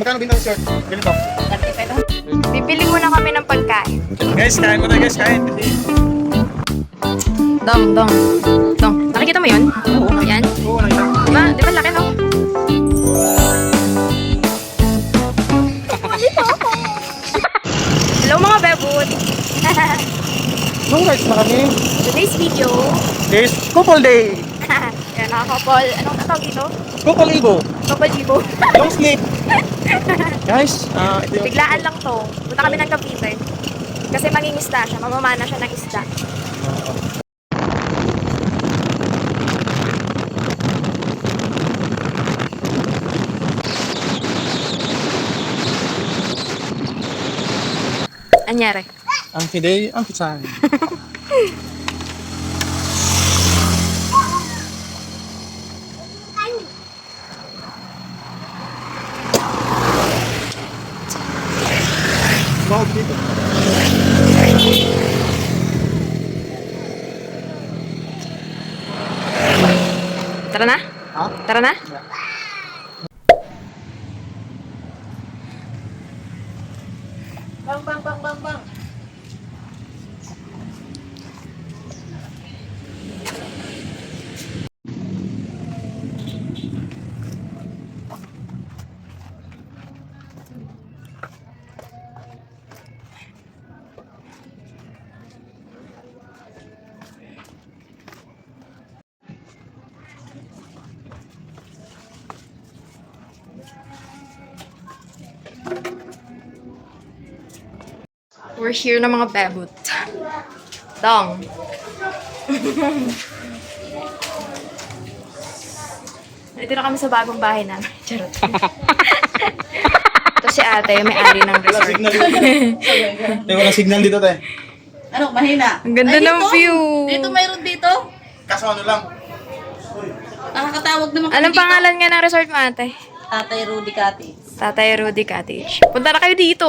magkano binta ng short? Ganito. Bibili muna kami ng pagkain. Guys, kain mo tayo guys, kain. Dong. Nakikita mo yun? Oo. Yan. Oo, nakita. Di ba laki, no? Hello mga bebot! No rights na kami. Today's video. This couple day. Yan, nakakapol. Anong tawag dito? Couple ibo. Kapal Jibo. Long sleep. Guys, ito yung... Biglaan lang to. Punta kami ng Cavite. Kasi mangingisda siya. Mamamana siya ng isda. Anyari? Ang today, ang pizza. Wow, dito. Tara na? Ha? Tara na? Bang. We're here na mga bebot. Dong. Dito na kami sa bagong bahay namin. Charot. Ito si ate, may-ari ng Wala resort. signal dito. Wala signal dito, te. Ano, mahina? Ang ganda Ay, ng dito? view. Dito mayroon dito? Kaso ano lang. Nakakatawag naman Anong dito. pangalan nga ng resort mo, ate? Tatay Rudy Cottage. Tatay Rudy Cottage. Punta na kayo dito.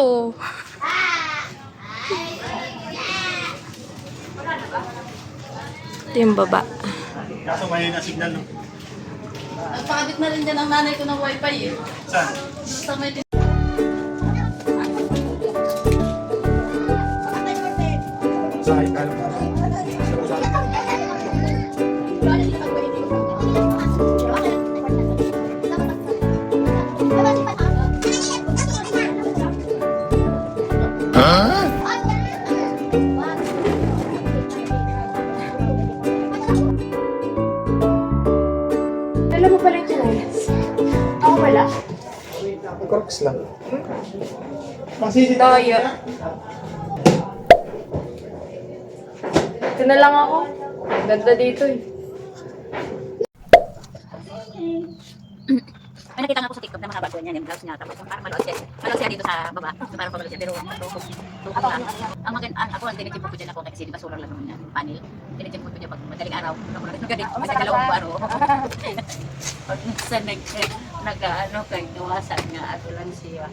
Ito yung baba. Kaso mahina signal, no? Nagpakabit na rin dyan ang nanay ko ng wifi eh. Saan? Sa may Sa ikan. Alam mo pala yung chinelas? Ako pala? Corks lang. Masisi Tayo. Ito na lang ako. Ganda dito eh. May nakita nga po sa TikTok na mahaba doon yan, yung blouse niya. Tapos parang malood siya dito sa baba. Parang pamalood siya, pero tukog lang. Ang maganda, ako ang tinitip ko dyan ako kasi di ba solar lang naman yan, panel. Tinitip ko dyan pag madaling araw. Kasi dalawang araw. Pag minsan nag-ano kay iwasan nga ato lang siya.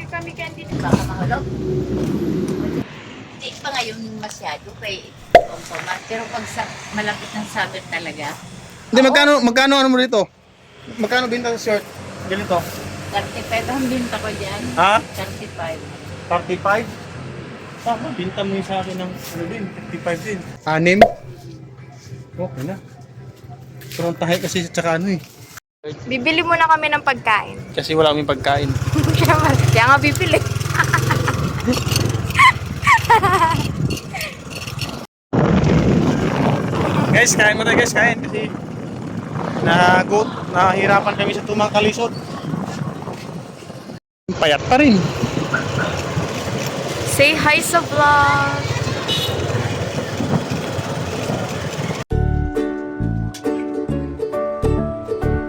Kami candy. Baka mahulog. Hindi pa ngayon masyado kay Ompomat. Pero pag malapit ng summer talaga, Hindi, magkano ano mo dito? Magkano binta ng short? Ganito. 35 ang binta ko dyan. Ha? 35. 35? Tama, binta mo yung sa akin ng ano din, 55 din. 6? Okay na. Pero ang tahay kasi tsaka ano eh. Bibili muna kami ng pagkain. Kasi wala kaming pagkain. Kaya nga bibili. Guys, kain mo tayo guys, kain. Kasi nahihirapan kami sa tumang kalisod. Payat pa rin. Say hi sa vlog.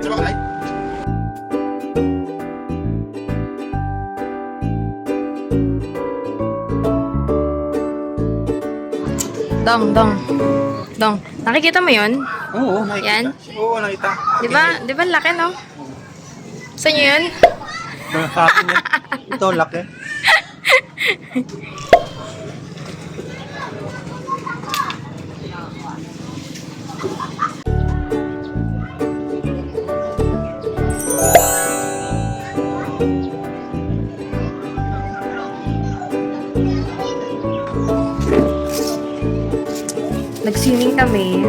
Isa ba kain? Dong. Nakikita mo yun? Oo, nakikita. Yan? Oo, nakita. Di ba laki, no? Saan nyo yun? Sa akin yan. Ito, laki. kami.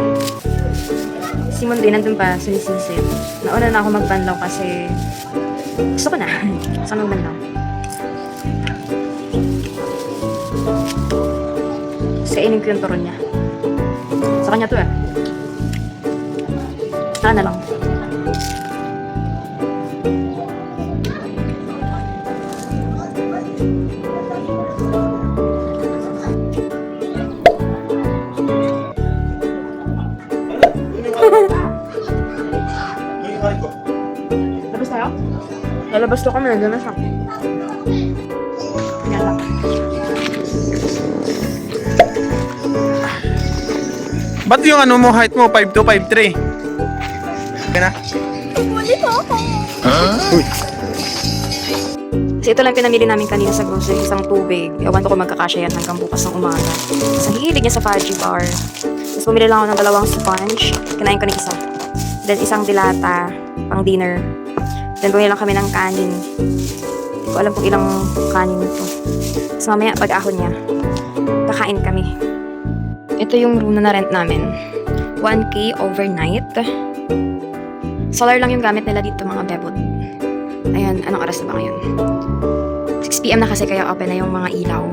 Si Monday nandun pa, sumisisip. Nauna na ako magbanlaw kasi gusto ko na. Gusto ko magbanlaw. Kainin ko yung turon niya. Sa kanya to eh. Saka na lang. Labas tayo? Lalabas to kami. Nandiyan na siya. Yan lang. Ba't yung ano mo, height mo, 5'2", 5'3"? Okay na? Huli po ako. Uy. Kasi ito lang pinamili namin kanina sa grocery, isang tubig. Ewan ko kung magkakasya yan hanggang bukas ng umaga. Tapos ang hilig niya sa fudgy bar. Tapos bumili lang ako ng 2 sponge. Kinain ko ng isa. Then isang dilata, pang dinner. Then bumili lang kami ng kanin. Hindi ko alam kung ilang kanin ito. Tapos mamaya pag-ahon niya, kakain kami. Ito yung room na rent namin. 1K overnight. Solar lang yung gamit nila dito mga bebot. Ayan, anong oras na ba ngayon? 6 PM na kasi kaya open na yung mga ilaw.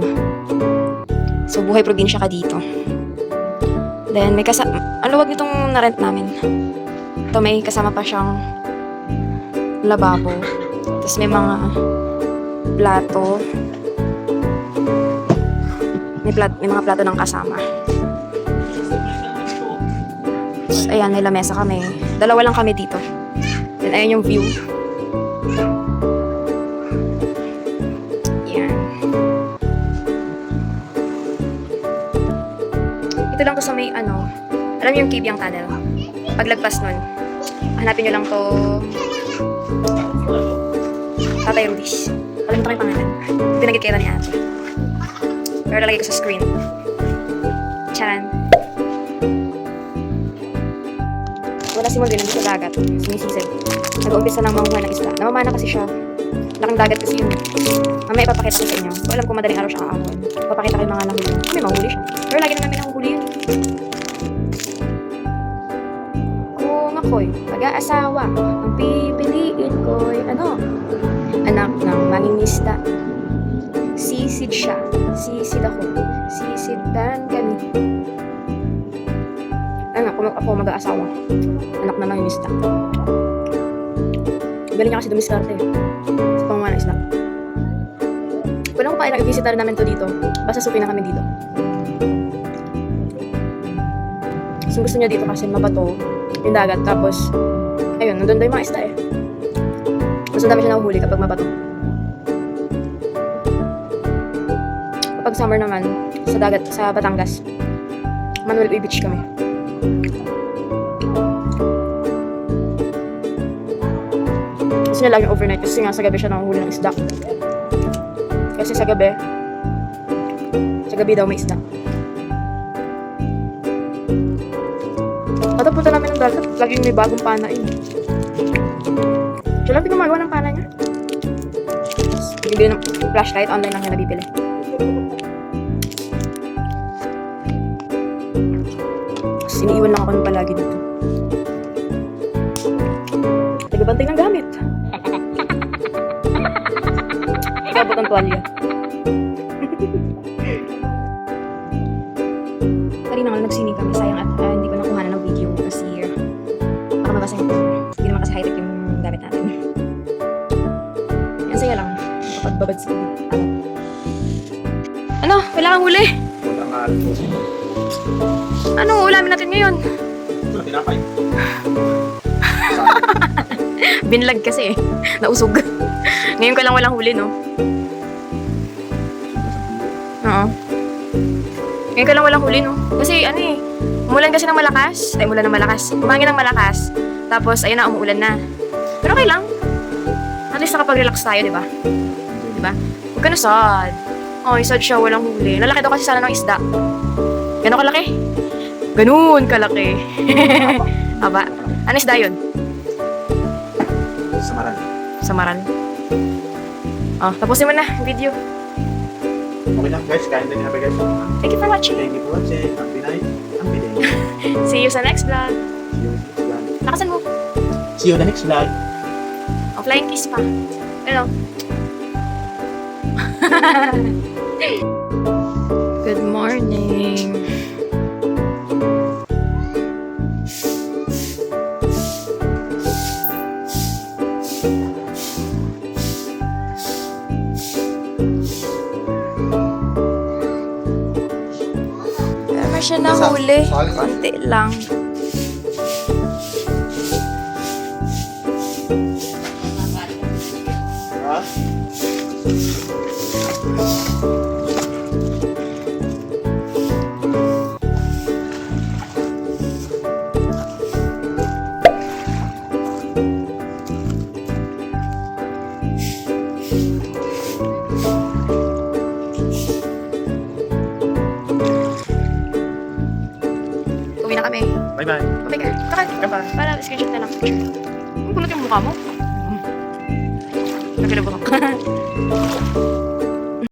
So buhay probinsya ka dito. Then may ang luwag nitong na-rent namin. Ito may kasama pa siyang lababo. Tapos may mga plato. May mga plato ng kasama. Tapos, ayan, may lamesa kami. 2 lang kami dito. Then, ayan yung view. Yan. Ito lang to sa may, alam niyo yung Kibyang Tunnel. Paglagpas nun, hanapin nyo lang to Tatay Rudy's. Alam ko yung pangalan. Pinagit kayo ni ate. Pero lalagay ko sa screen. Charan. Wala si Molden, nandito sa dagat. Sumisisig. Nag-uumpisa ng manguha ng isda. Namamana kasi siya. Laking dagat kasi yun. Mamaya ipapakita ko sa inyo. Kung alam kung madaling araw siya aahon. Ipapakita ko yung mga nahuli. May mahuli siya. Pero lagi na namin nahuhuli yun. Kung ako'y mag-aasawa, ang pipiliin ko'y anak ng mangingisda. Sisid siya. Sisid ako. Sisidan kami. Ayun nga, kung ako mag-aasawa. Anak na mangingisda. Galing niya kasi dumiskarte. Sa panguha ng isda. Kung ako pa ay nag-visita rin namin to dito. Basta suki na kami dito. So gusto niya dito kasi mabato yung dagat. Tapos, ayun, nandun daw yung mga isda eh. Mas ang dami siya nahuhuli kapag mabato. Kapag summer naman, sa dagat, sa Batangas, Manuel Uy Beach kami. Gusto niya laging overnight kasi nga sa gabi siya nahuhuli ng isda. Kasi sa gabi daw may isda. At punta namin ng dagat, laging may bagong pana eh. Siya lang pinumagawa ng pana niya. Bibili ng flashlight, online lang niya nabibili. Siniiwan lang ako ng palagi dito. Tagabantay ng gamit. Kabot ang tuwalya. Kanina nga nagsini kami. Sayang at hindi ko nakuha na ng video kasi baka mabasa yung phone. Hindi naman kasi high-tech yung gamit natin. Yan, saya lang. Kapagbabad sa ano? Wala kang huli? Anong ulamin natin ngayon? Tinapay. Binlag kasi eh. Nausog. Ngayon ko lang walang huli, no? Oo. Ngayon ko lang walang huli, no? Kasi umulan kasi ng malakas. Ay, umulan ng malakas. Umangin ng malakas. Tapos, ayun na, umuulan na. Pero okay lang. At least nakapag-relax tayo, di ba? Di ba? Huwag ka na sad. Ay, sad siya, walang huli. Lalaki daw kasi sana ng isda. Gano'n kalaki? Ganun kalaki. Aba, ano isda yun? Samaran. Samaran. Oh, tapusin mo na ang video. Okay lang guys, kain din happy guys. Thank you for watching. Thank you for watching. Ang Pinay, ang Pinay. See you sa next vlog. Lakasan mo. See you on the next vlog. O, flying kiss pa. Ano? Good morning. Meron siya nahuli. Konti lang. Ha? Uwi na kami. Bye-bye. Okay, girl. Bye-bye. Para screenshot na lang picture. Ang kulot yung mukha mo. Nagkilabot ako.